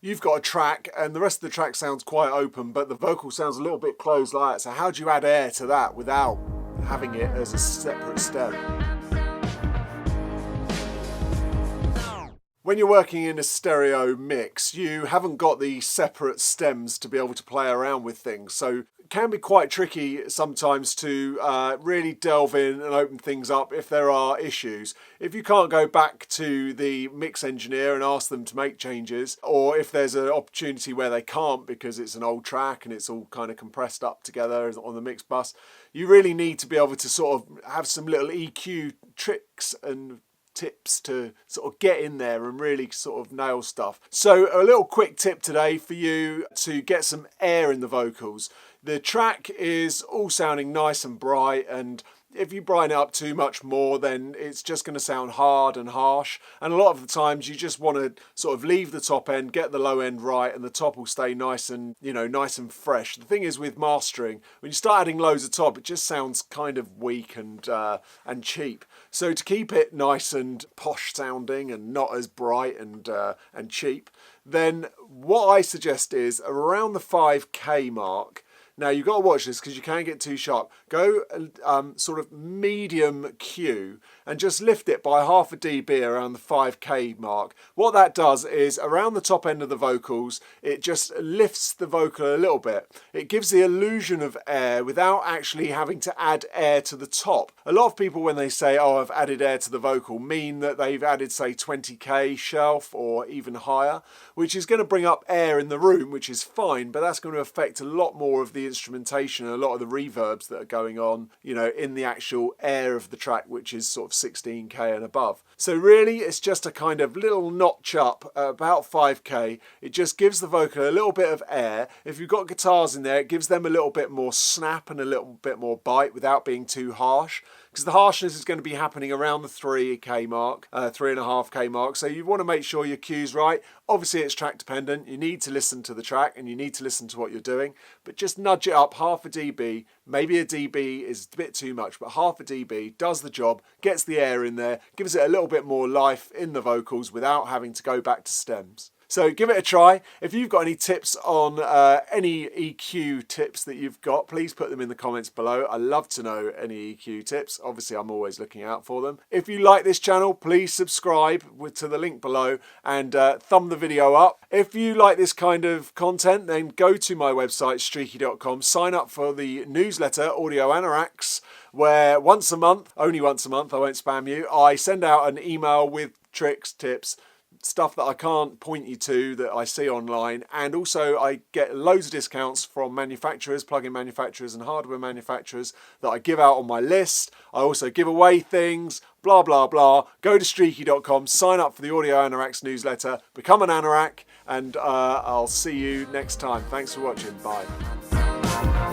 you've got a track and the rest of the track sounds quite open, but the vocal sounds a little bit closed like that. So how do you add air to that without having it as a separate stem? When you're working in a stereo mix, you haven't got the separate stems to be able to play around with things. So it can be quite tricky sometimes to really delve in and open things up if there are issues. If you can't go back to the mix engineer and ask them to make changes, or if there's an opportunity where they can't because it's an old track and it's all kind of compressed up together on the mix bus, you really need to be able to sort of have some little EQ tricks and tips to sort of get in there and really sort of nail stuff. So a little quick tip today for you to get some air in the vocals. The track is all sounding nice and bright, and if you brighten it up too much more, then it's just going to sound hard and harsh. And a lot of the times you just want to sort of leave the top end, get the low end right, and the top will stay nice and, nice and fresh. The thing is with mastering, when you start adding loads of top, it just sounds kind of weak and cheap. So to keep it nice and posh sounding and not as bright and cheap, then what I suggest is around the 5K mark. Now, you've got to watch this because you can get too sharp. Go sort of medium Q and just lift it by half a dB around the 5K mark. What that does is around the top end of the vocals, it just lifts the vocal a little bit. It gives the illusion of air without actually having to add air to the top. A lot of people, when they say, oh, I've added air to the vocal, mean that they've added, say, 20K shelf or even higher, which is going to bring up air in the room, which is fine, but that's going to affect a lot more of the instrumentation and a lot of the reverbs that are going on, in the actual air of the track, which is sort of 16K and above. So really, it's just a kind of little notch up, about 5K. It just gives the vocal a little bit of air. If you've got guitars in there, it gives them a little bit more snap and a little bit more bite without being too harsh, because the harshness is going to be happening around the 3K mark, 3.5K mark. So you want to make sure your cue's right. Obviously, it's track dependent. You need to listen to the track and you need to listen to what you're doing, but just nudge it up half a dB. Maybe a dB is a bit too much, but half a dB does the job, gets the air in there, gives it a little bit more life in the vocals without having to go back to stems. So give it a try. If you've got any tips on any EQ tips that you've got, please put them in the comments below. I love to know any EQ tips. Obviously, I'm always looking out for them. If you like this channel, please subscribe to the link below and thumb the video up. If you like this kind of content, then go to my website, streaky.com, sign up for the newsletter, Audio Anoraks, where once a month, only once a month, I won't spam you, I send out an email with tricks, tips, stuff that I can't point you to that I see online, and also I get loads of discounts from manufacturers, plug-in manufacturers and hardware manufacturers that I give out on my list. I also give away things, blah blah blah. Go to streaky.com, sign up for the Audio Anoraks newsletter, become an Anorak, and I'll see you next time. Thanks for watching. Bye.